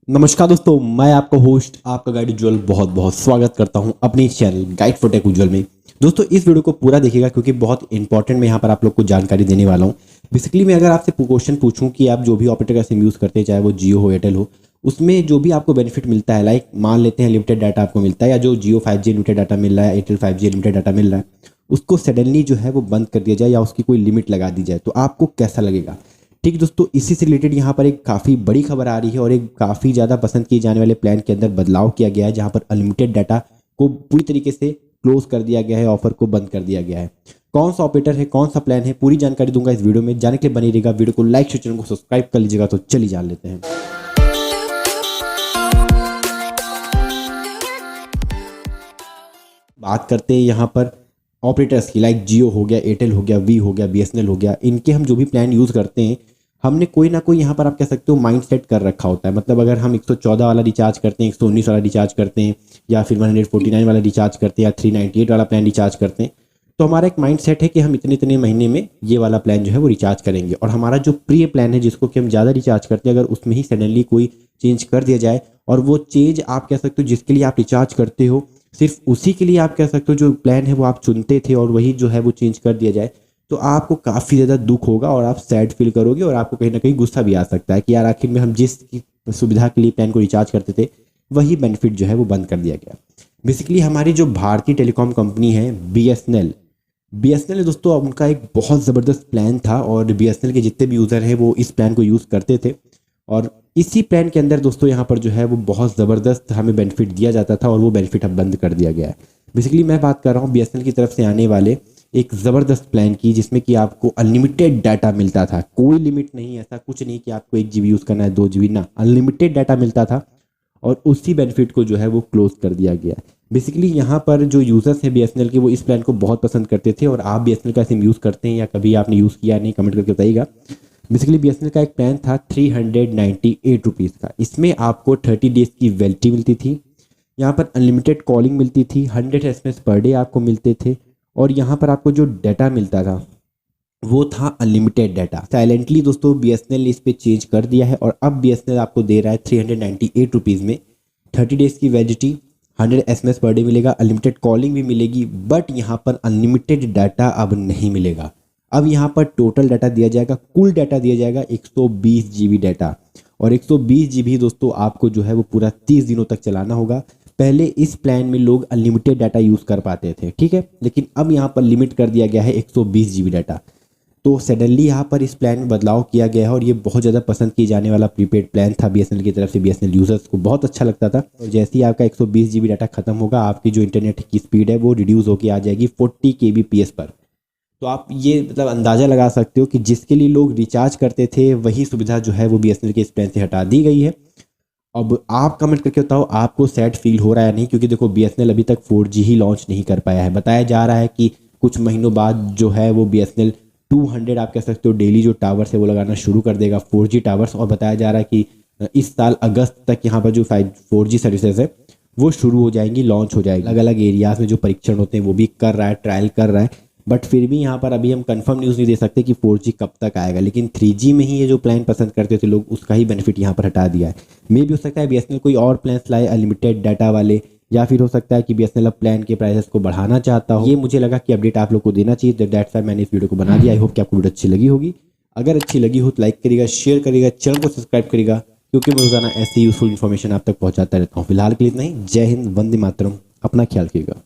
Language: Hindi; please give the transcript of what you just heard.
नमस्कार दोस्तों, मैं आपका होस्ट आपका गाइड उज्ज्वल बहुत बहुत स्वागत करता हूं अपने चैनल गाइड फॉर टेक उज्ज्वल में। दोस्तों इस वीडियो को पूरा देखिएगा क्योंकि बहुत इंपॉर्टेंट मैं यहां पर आप लोग को जानकारी देने वाला हूं। बेसिकली मैं अगर आपसे क्वेश्चन पूछूं कि आप जो भी ऑपरेटर का सिम यूज़ करते हैं, चाहे वो जियो हो एयरटेल हो, उसमें जो भी आपको बेनिफिट मिलता है, लाइक मान लेते हैं लिमिटेड डाटा आपको मिलता है, या जो जियो 5G लिमिटेड डाटा मिल रहा है, एयरटेल 5G लिमिटेड डाटा मिल रहा है, उसको सडनली जो है वो बंद कर दिया जाए या उसकी कोई लिमिट लगा दी जाए तो आपको कैसा लगेगा। ठीक दोस्तों, इसी से रिलेटेड यहाँ पर एक काफ़ी बड़ी खबर आ रही है और एक काफ़ी ज़्यादा पसंद किए जाने वाले प्लान के अंदर बदलाव किया गया है, जहाँ पर अनलिमिटेड डाटा को पूरी तरीके से क्लोज कर दिया गया है, ऑफर को बंद कर दिया गया है। कौन सा ऑपरेटर है, कौन सा प्लान है, पूरी जानकारी दूंगा इस वीडियो में। जाने के लिए बनी रहेगा, वीडियो को लाइक शेयर, चैनल को सब्सक्राइब कर लीजिएगा। तो चलिए जान लेते हैं। बात करते हैं यहाँ पर ऑपरेटर्स की, लाइक जियो हो गया, एयरटेल हो गया, वी हो गया, बीएसएनएल हो गया। इनके हम जो भी प्लान यूज़ करते हैं, हमने कोई ना कोई यहाँ पर आप कह सकते हो माइंड सेट कर रखा होता है। मतलब अगर हम 114 वाला रिचार्ज करते हैं, 119 वाला रिचार्ज करते हैं, या फिर 149 वाला रिचार्ज करते हैं, या 398 वाला प्लान रिचार्ज करते हैं, तो हमारा एक माइंड सेट है कि हम इतने इतने महीने में ये वाला प्लान जो है वो रिचार्ज करेंगे। और हमारा जो प्रिय प्लान है, जिसको कि हम ज़्यादा रिचार्ज करते हैं, अगर उसमें ही सडनली कोई चेंज कर दिया जाए, और वो चेंज आप कह सकते हो जिसके लिए आप रिचार्ज करते हो, सिर्फ उसी के लिए आप कह सकते हो जो प्लान है वो आप चुनते थे, और वही जो है वो चेंज कर दिया जाए, तो आपको काफ़ी ज़्यादा दुख होगा और आप सैड फील करोगे, और आपको कहीं ना कहीं गुस्सा भी आ सकता है कि यार आखिर में हम जिस सुविधा के लिए प्लान को रिचार्ज करते थे वही बेनिफिट जो है वो बंद कर दिया गया। बेसिकली हमारी जो भारतीय टेलीकॉम कंपनी है बी एस एन एल दोस्तों, उनका एक बहुत ज़बरदस्त प्लान था, और बी के जितने भी यूज़र हैं वो इस प्लान को यूज़ करते थे। और इसी प्लान के अंदर दोस्तों यहाँ पर जो है वो बहुत ज़बरदस्त हमें बेनिफिट दिया जाता था, और वो बेनिफिट अब बंद कर दिया गया है। बेसिकली मैं बात कर रहा हूँ बी की तरफ से आने वाले एक ज़बरदस्त प्लान की, जिसमें कि आपको अनलिमिटेड डाटा मिलता था, कोई लिमिट नहीं, ऐसा कुछ नहीं कि आपको 1 GB यूज़ करना है, 2 GB ना, अनलिमिटेड डाटा मिलता था। और उसी बेनिफिट को जो है वो क्लोज कर दिया गया। बेसिकली यहाँ पर जो यूज़र्स हैं बी के, वो इस प्लान को बहुत पसंद करते थे। और आप बी का सिम यूज़ करते हैं या कभी आपने यूज़ किया नहीं, कमेंट करके बताइएगा। बेसिकली बी का एक प्लान था 398 रुपीज़ का। इसमें आपको 30 डेज़ की वैलिडिटी मिलती थी, यहाँ पर अनलिमिटेड कॉलिंग मिलती थी, 100 SMS पर डे आपको मिलते थे, और यहाँ पर आपको जो डाटा मिलता था वो था अनलिमिटेड डाटा। साइलेंटली दोस्तों बी ने इस पर चेंज कर दिया है, और अब बी आपको दे रहा है 398 रुपीज़ में 30 डेज़ की वैलिडिटी, 100 SMS पर डे मिलेगा, अनलिमिटेड कॉलिंग भी मिलेगी, बट यहाँ पर अनलिमिटेड डाटा अब नहीं मिलेगा। अब यहाँ पर टोटल डाटा दिया जाएगा, कुल डाटा दिया जाएगा 120 GB डाटा। और 120 GB दोस्तों आपको जो है वो पूरा 30 दिनों तक चलाना होगा। पहले इस प्लान में लोग अनलिमिटेड डाटा यूज़ कर पाते थे, ठीक है, लेकिन अब यहाँ पर लिमिट कर दिया गया है 120 GB डाटा। तो सडनली यहाँ पर इस प्लान में बदलाव किया गया है, और ये बहुत ज़्यादा पसंद किए जाने वाला प्रीपेड प्लान था बी की तरफ से। बी यूज़र्स को बहुत अच्छा लगता था। और जैसे ही आपका 120 GB डाटा खत्म होगा, आपकी जो इंटरनेट की स्पीड है वो रिड्यूस होकर आ जाएगी 40 kbps पर। तो आप ये मतलब अंदाज़ा लगा सकते हो कि जिसके लिए लोग रिचार्ज करते थे वही सुविधा जो है वो बी के इस प्लान से हटा दी गई है। अब आप कमेंट करके बताओ आपको सैड फील हो रहा है नहीं, क्योंकि देखो बी अभी तक 4G ही लॉन्च नहीं कर पाया है। बताया जा रहा है कि कुछ महीनों बाद जो है वो बी 200 आप कह सकते हो डेली जो टावर्स है वो लगाना शुरू कर देगा, 4G टावर्स। और बताया जा रहा है कि इस साल अगस्त तक यहाँ पर जो 4G सर्विसेज है वो शुरू हो जाएंगी, लॉन्च हो जाएगी। अलग अलग एरियाज़ में जो परीक्षण होते हैं वो भी कर रहा है, ट्रायल कर रहा है, बट फिर भी यहाँ पर अभी हम कंफर्म न्यूज़ नहीं दे सकते कि 4G कब तक आएगा। लेकिन 3G में ही ये जो प्लान पसंद करते थे लोग, उसका ही बेनिफिट यहाँ पर हटा दिया है। मे भी हो सकता है बी कोई और प्लान्स लाए अनलिमिटेड डाटा वाले, या फिर हो सकता है कि बी अब प्लान के प्राइसेस को बढ़ाना चाहता हो। ये मुझे लगा कि अपडेट आप लोग को देना चाहिए, दैट्स व्हाई मैंने इस वीडियो को बना दिया। आई होप कि आपको वीडियो अच्छी लगी होगी। अगर अच्छी लगी हो तो लाइक करिएगा, शेयर करिएगा, चैनल को सब्सक्राइब करिएगा, क्योंकि मैं रोजाना ऐसी यूजफुल इन्फॉर्मेशन आप तक पहुंचाता रहता हूँ। फिलहाल के लिए इतना ही। जय हिंद, वंदे मातरम, अपना ख्याल रखिएगा।